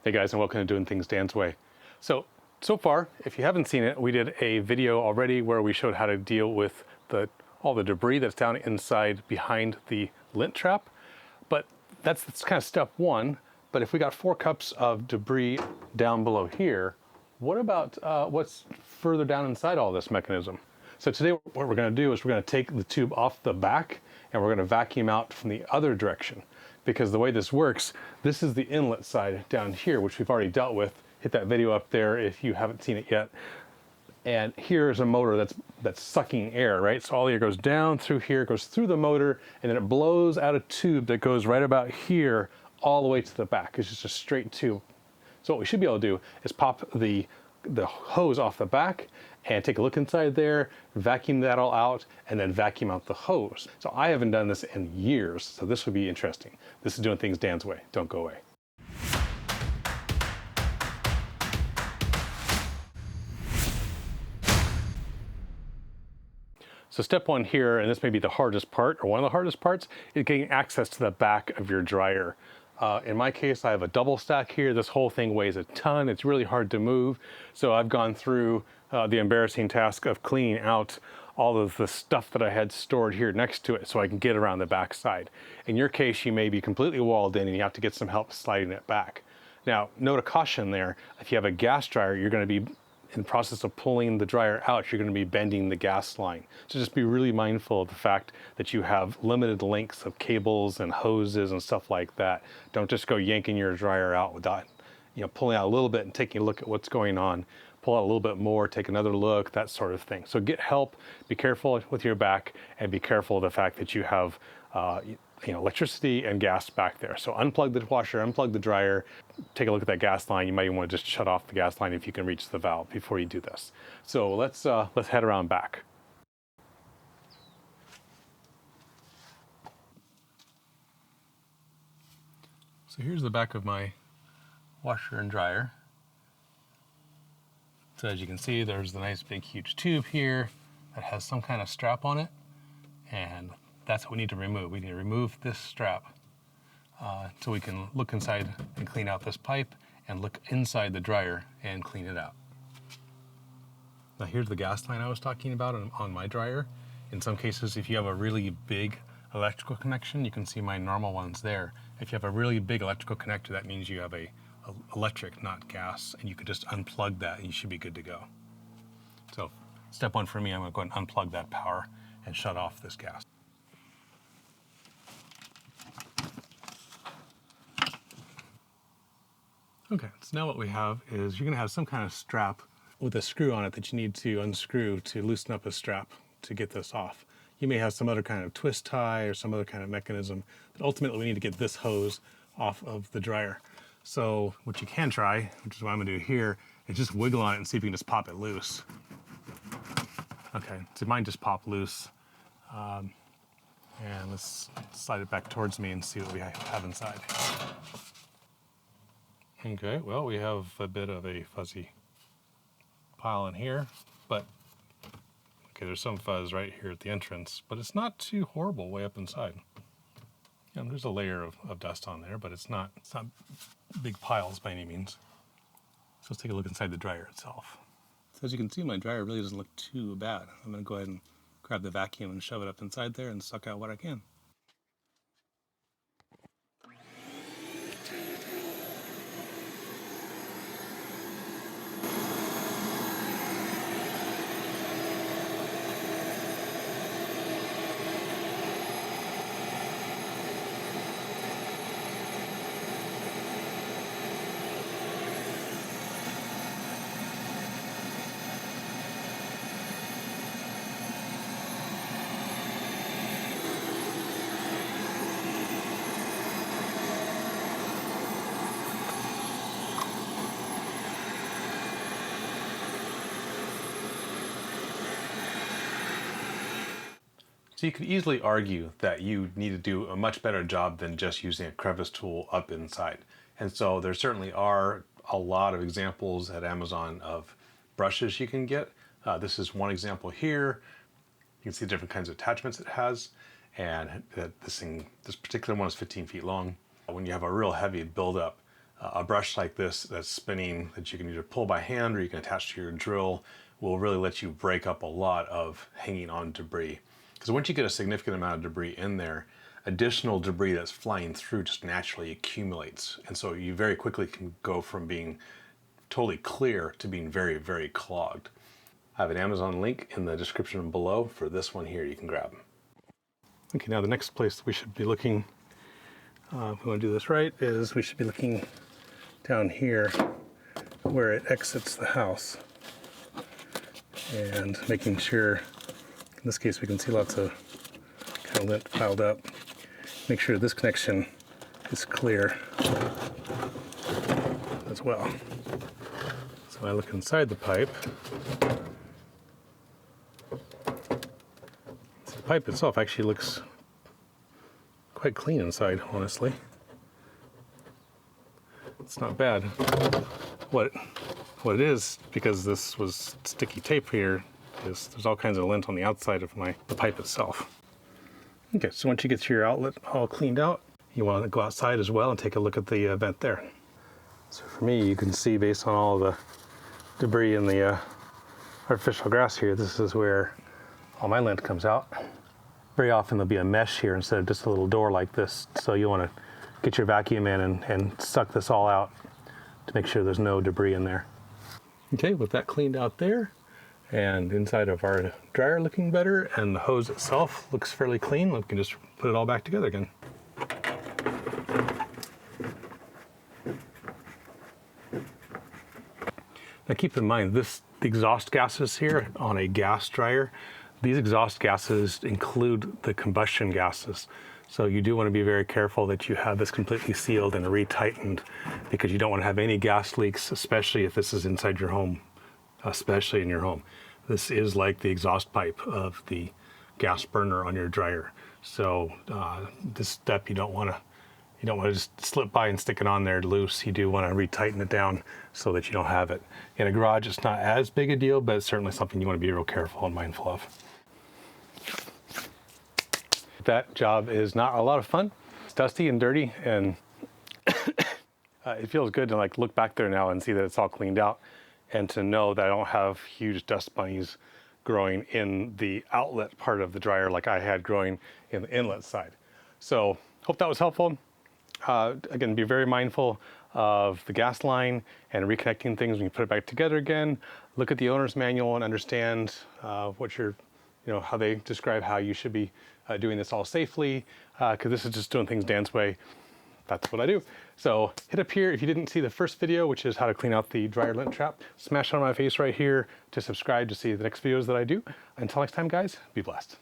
Hey guys, and welcome to Doing Things Dan's Way. So far, if you haven't seen it, we did a video already where we showed how to deal with all the debris that's down inside behind the lint trap. But that's kind of step one. But if we got 4 cups of debris down below here, what about what's further down inside all this mechanism? So today what we're going to do is we're going to take the tube off the back and we're going to vacuum out from the other direction. Because the way this works, this is the inlet side down here, which we've already dealt with. Hit that video up there if you haven't seen it yet. And here is a motor that's sucking air, right? So all the air goes down through here, goes through the motor, and then it blows out a tube that goes right about here all the way to the back. It's just a straight tube. So what we should be able to do is pop the hose off the back and take a look inside there, vacuum that all out, and then vacuum out the hose. So I haven't done this in years, so this would be interesting. This is Doing Things Dan's Way. Don't go away. So step one here, and this may be the hardest part, or one of the hardest parts, is getting access to the back of your dryer. In my case, I have a double stack here. This whole thing weighs a ton. It's really hard to move. So I've gone through the embarrassing task of cleaning out all of the stuff that I had stored here next to it so I can get around the back side. In your case, you may be completely walled in and you have to get some help sliding it back. Now, note of caution there, if you have a gas dryer, you're going to be in the process of pulling the dryer out, you're going to be bending the gas line. So just be really mindful of the fact that you have limited lengths of cables and hoses and stuff like that. Don't just go yanking your dryer out without, pulling out a little bit and taking a look at what's going on. Pull out a little bit more, take another look, that sort of thing. So get help, be careful with your back, and be careful of the fact that you have electricity and gas back there. So unplug the washer, unplug the dryer, take a look at that gas line. You might even want to just shut off the gas line if you can reach the valve before you do this. So let's head around back. So here's the back of my washer and dryer. So as you can see, there's the nice big huge tube here that has some kind of strap on it, and that's what we need to remove. We need to remove this strap so we can look inside and clean out this pipe and look inside the dryer and clean it out. Now here's the gas line I was talking about on my dryer. In some cases, if you have a really big electrical connection, you can see my normal ones there. If you have a really big electrical connector, that means you have a electric, not gas, and you could just unplug that and you should be good to go. So step one for me, I'm going to go and unplug that power and shut off this gas. Okay, so now what we have is you're going to have some kind of strap with a screw on it that you need to unscrew to loosen up a strap to get this off. You may have some other kind of twist tie or some other kind of mechanism, but ultimately we need to get this hose off of the dryer. So what you can try, which is what I'm going to do here, is just wiggle on it and see if you can just pop it loose. Okay, so mine just popped loose. And let's slide it back towards me and see what we have inside. Okay, well, we have a bit of a fuzzy pile in here, but okay, there's some fuzz right here at the entrance, but it's not too horrible way up inside. There's a layer of dust on there, but it's not big piles by any means. So let's take a look inside the dryer itself. So as you can see, my dryer really doesn't look too bad. I'm going to go ahead and grab the vacuum and shove it up inside there and suck out what I can. So you could easily argue that you need to do a much better job than just using a crevice tool up inside. And so there certainly are a lot of examples at Amazon of brushes you can get. This is one example here. You can see the different kinds of attachments it has. And this particular one is 15 feet long. When you have a real heavy buildup A brush like this that's spinning that you can either pull by hand or you can attach to your drill will really let you break up a lot of hanging on debris. Because once you get a significant amount of debris in there, additional debris that's flying through just naturally accumulates. And so you very quickly can go from being totally clear to being very, very clogged. I have an Amazon link in the description below for this one here you can grab. Okay, now the next place we should be looking, if we want to do this right, is we should be looking down here where it exits the house. And making sure, in this case we can see lots of kind of lint piled up. Make sure this connection is clear as well. So I look inside the pipe. So the pipe itself actually looks quite clean inside, honestly. It's not bad. What it is, because this was sticky tape here, is there's all kinds of lint on the outside of the pipe itself. Okay, so once you get your outlet all cleaned out, you want to go outside as well and take a look at the vent there. So for me, you can see based on all the debris in the artificial grass here, this is where all my lint comes out. Very often there'll be a mesh here instead of just a little door like this, so you want to get your vacuum in and suck this all out to make sure there's no debris in there. Okay, with that cleaned out there, and inside of our dryer looking better, and the hose itself looks fairly clean, we can just put it all back together again. Now keep in mind, the exhaust gases here on a gas dryer, these exhaust gases include the combustion gases. So you do want to be very careful that you have this completely sealed and retightened, because you don't want to have any gas leaks, especially if this is inside your home, especially in your home. This is like the exhaust pipe of the gas burner on your dryer. So this step you don't want to just slip by and stick it on there loose. You do want to retighten it down so that you don't have it. In a garage, it's not as big a deal, but it's certainly something you want to be real careful and mindful of. That job is not a lot of fun. It's dusty and dirty, and it feels good to like look back there now and see that it's all cleaned out, and to know that I don't have huge dust bunnies growing in the outlet part of the dryer like I had growing in the inlet side. So hope that was helpful. Again, be very mindful of the gas line and reconnecting things when you put it back together again. Look at the owner's manual and understand how they describe how you should be doing this all safely, because this is just doing things Dan's way. That's what I do. So hit up here if you didn't see the first video, which is how to clean out the dryer lint trap. Smash on my face right here to subscribe to see the next videos that I do. Until next time, guys, be blessed.